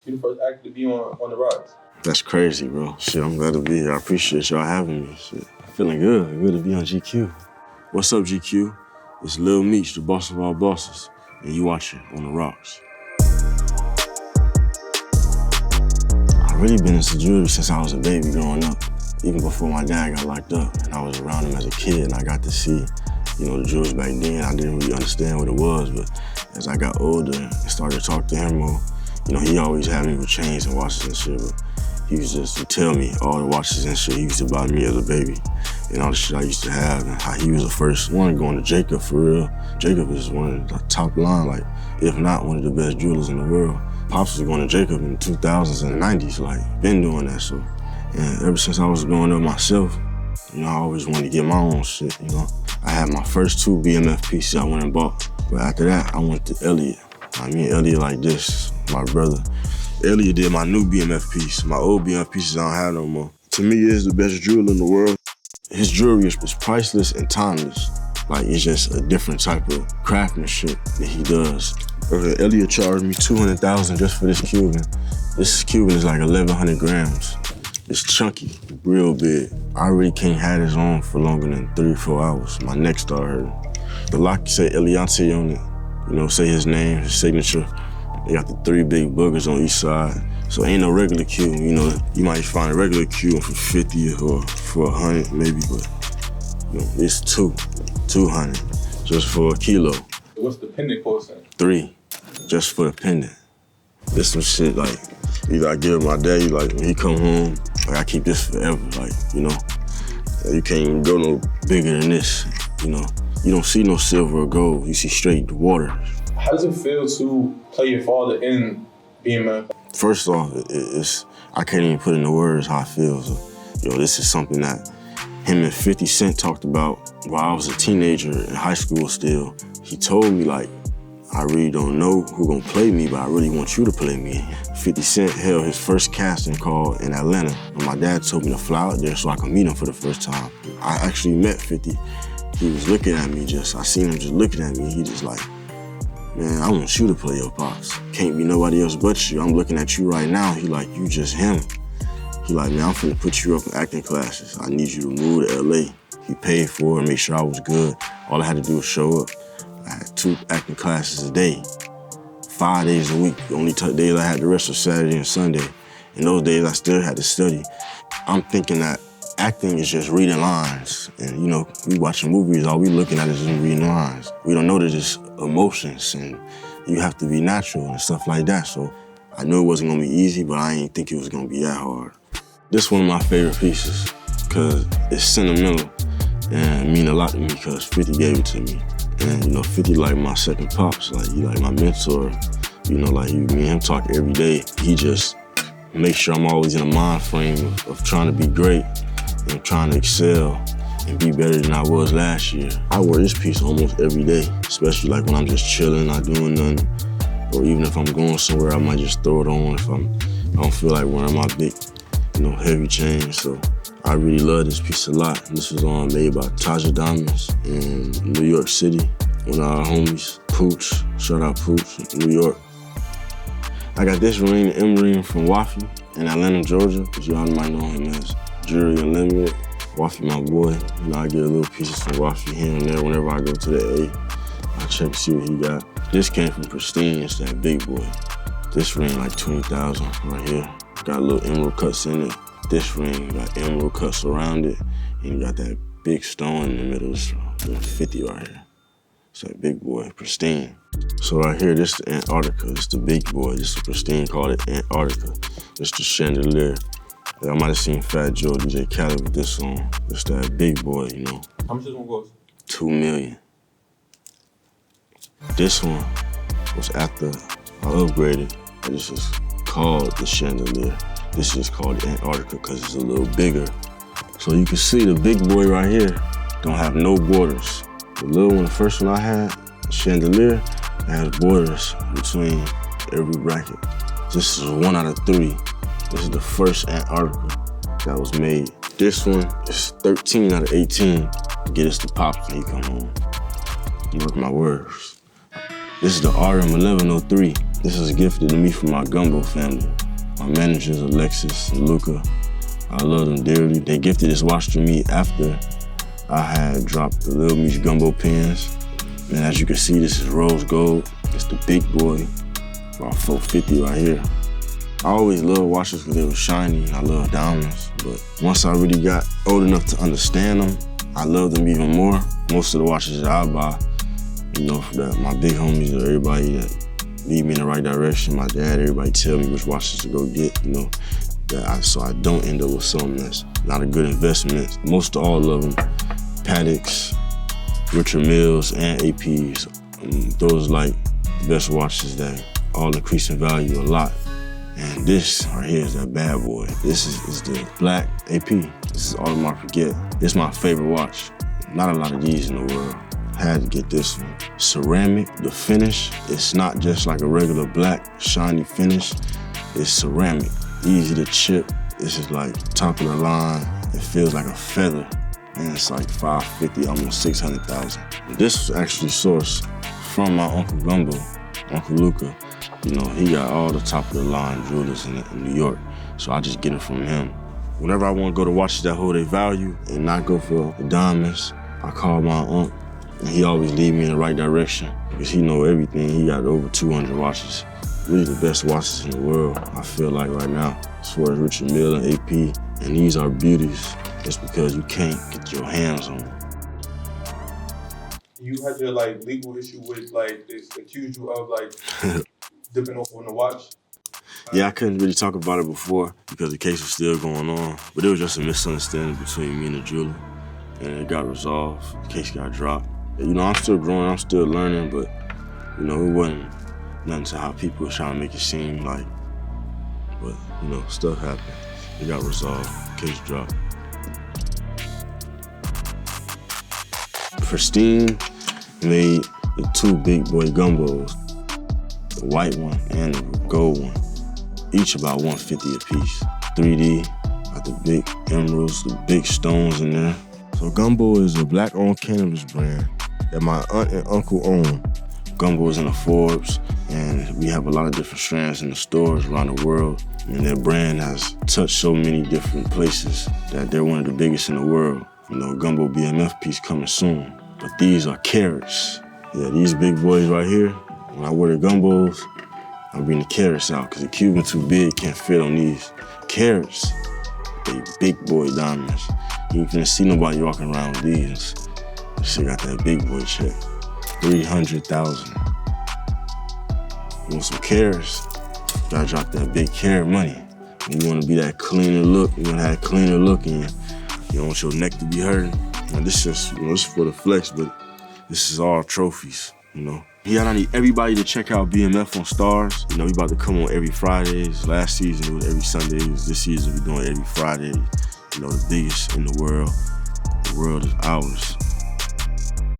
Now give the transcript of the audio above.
You the first actor to be on the rise. That's crazy, bro. Shit, I'm glad to be here. I appreciate y'all having me. Shit, feeling good. Good to be on GQ. What's up, GQ? It's Lil Meech, the boss of all bosses, and you watching On the Rocks. I've really been into jewelry since I was a baby growing up, even before my dad got locked up, and I was around him as a kid, and I got to see, the jewelry back then. I didn't really understand what it was, but as I got older and started to talk to him more, he always had me with chains and watches and shit, but he used to tell me all the watches and shit he used to buy me as a baby and all the shit I used to have, and how he was the first one going to Jacob, for real. Jacob is one of the top line, like, if not one of the best jewelers in the world. Pops was going to Jacob in the 2000s and 90s, like, been doing that, so. And ever since I was growing up myself, I always wanted to get my own shit, I had my first 2 BMF pieces I went and bought, but after that, I went to Elliot. Me and Elliot like this, my brother. Elliot did my new BMF piece. My old BMF pieces I don't have no more. To me, he's the best jeweler in the world. His jewelry is priceless and timeless. Like, it's just a different type of craftsmanship that he does. Elliot charged me $200,000 just for this Cuban. This Cuban is like 1,100 grams. It's chunky, real big. I really can't have this on for longer than 3 or 4 hours. My neck started hurting. The lock say Eliante on it, say his name, his signature. They got the 3 big boogers on each side. So ain't no regular Cuban, you might find a regular Cuban for 50 or for 100 maybe, but it's 200 just for a kilo. What's the pendant cost? 3, just for the pendant. This some shit like, either I give my daddy, like when he come home, like I keep this forever, like, you can't even go no bigger than this, You don't see no silver or gold, you see straight water. How does it feel to play your father in BMF? First off, I can't even put into words how I feel. So, this is something that him and 50 Cent talked about while I was a teenager in high school still. He told me, like, I really don't know who gonna play me, but I really want you to play me. 50 Cent held his first casting call in Atlanta, and my dad told me to fly out there so I could meet him for the first time. I actually met 50. He was looking at me I seen him just looking at me, he just like, man, I want you to play your pops. Can't be nobody else but you. I'm looking at you right now. He like, you just him. He like, man, I'm finna put you up in acting classes. I need you to move to LA. He paid for it, make sure I was good. All I had to do was show up. I had 2 acting classes a day, 5 days a week. The only days I had the rest was Saturday and Sunday. In those days, I still had to study. I'm thinking that acting is just reading lines. And we watching movies, all we looking at is just reading lines. We don't know that it's emotions and you have to be natural and stuff like that. So I knew it wasn't gonna be easy, but I didn't think it was gonna be that hard. This is one of my favorite pieces because it's sentimental and mean a lot to me because 50 gave it to me. And 50 like my second pops, like he like my mentor. Like me and him talk every day. He just makes sure I'm always in a mind frame of trying to be great and trying to excel and be better than I was last year. I wear this piece almost every day, especially like when I'm just chilling, not doing nothing. Or even if I'm going somewhere, I might just throw it on if I don't feel like wearing my big, heavy chain. So I really love this piece a lot. This was made by Taja Diamonds in New York City. One of our homies, Pooch, shout out Pooch, New York. I got this ring, the M ring from Wafi in Atlanta, Georgia, because y'all might know him as Jewelry Unlimited. Wafi, my boy. I get a little pieces from Wafi here and there whenever I go to the A. I check to see what he got. This came from Pristine, it's that big boy. This ring like 20,000 right here. Got little emerald cuts in it. This ring got emerald cuts around it, and you got that big stone in the middle. It's 50 right here. It's that big boy, Pristine. So right here, this is Antarctica. This is the big boy. This is Pristine, called it Antarctica. This is the chandelier. I might have seen Fat Joe, DJ Khaled with this on. It's that big boy, How much this one cost? $2 million. This one was after I upgraded. This is called the chandelier. This is called the Antarctica because it's a little bigger. So you can see the big boy right here don't have no borders. The little one, the first one I had, the chandelier, it has borders between every bracket. This is 1 out of 3. This is the first Antarctica that was made. This one is 13 out of 18. Get us the pops when he come home. Mark my words. This is the RM1103. This is gifted to me from my Gumbo family. My managers, Alexis and Luca. I love them dearly. They gifted this watch to me after I had dropped the Lil Meech Gumbo pins. And as you can see, this is rose gold. It's the big boy, about 450 right here. I always loved watches because they were shiny. I love diamonds. But once I really got old enough to understand them, I love them even more. Most of the watches that I buy, you know, for that, my big homies or everybody that lead me in the right direction, my dad, everybody tell me which watches to go get, you know, so I don't end up with something that's not a good investment. Most of all of them, Patek's, Richard Milles, and APs. Those like the best watches that all increase in value a lot. And this right here is that bad boy. This is the black AP. This is Audemars Piguet. This is my favorite watch. Not a lot of these in the world. Had to get this one. Ceramic, the finish, it's not just like a regular black, shiny finish. It's ceramic, easy to chip. This is like top of the line. It feels like a feather. And it's like $550, almost $600,000. This was actually sourced from my Uncle Gumbo, Uncle Luca. You know, he got all the top of the line jewelers in New York. So I just get it from him. Whenever I want to go to watches that hold their value and not go for the diamonds, I call my uncle. And he always lead me in the right direction because he know everything. He got over 200 watches. Really the best watches in the world, I feel like right now, as far as Richard Mille and AP. And these are beauties just because you can't get your hands on them. You had your like legal issue with like they accused you of like dipping off on the watch? Yeah, I couldn't really talk about it before because the case was still going on. But it was just a misunderstanding between me and the jeweler. And it got resolved, the case got dropped. You know, I'm still growing, I'm still learning, but, you know, it wasn't nothing to how people were trying to make it seem like. But, you know, stuff happened. It got resolved, case dropped. Pristine made the two big boy Gumbos, the white one and the gold one, each about $150 a piece. 3D, got the big emeralds, the big stones in there. So Gumbo is a black-owned cannabis brand that my aunt and uncle own. Gumbo is in the Forbes, and we have a lot of different strands in the stores around the world. And their brand has touched so many different places that they're one of the biggest in the world. You know, Gumbo BMF piece coming soon. But these are carats. Yeah, these big boys right here, when I wear the Gumbos, I bring the carats out, because the Cuban too big, can't fit on these. Carats, they big boy diamonds. You can't see nobody walking around with these. This shit got that big boy check. 300,000. You want some carats? Gotta drop that big carat money. You wanna be that cleaner look, you wanna have a cleaner look, and you don't want your neck to be hurting. Now this is, you know, this is for the flex, but this is all trophies, you know. Yeah, I need everybody to check out BMF on Starz. You know, we about to come on every Fridays. Last season it was every Sunday. This season we doing every Friday. You know, the biggest in the world. The world is ours.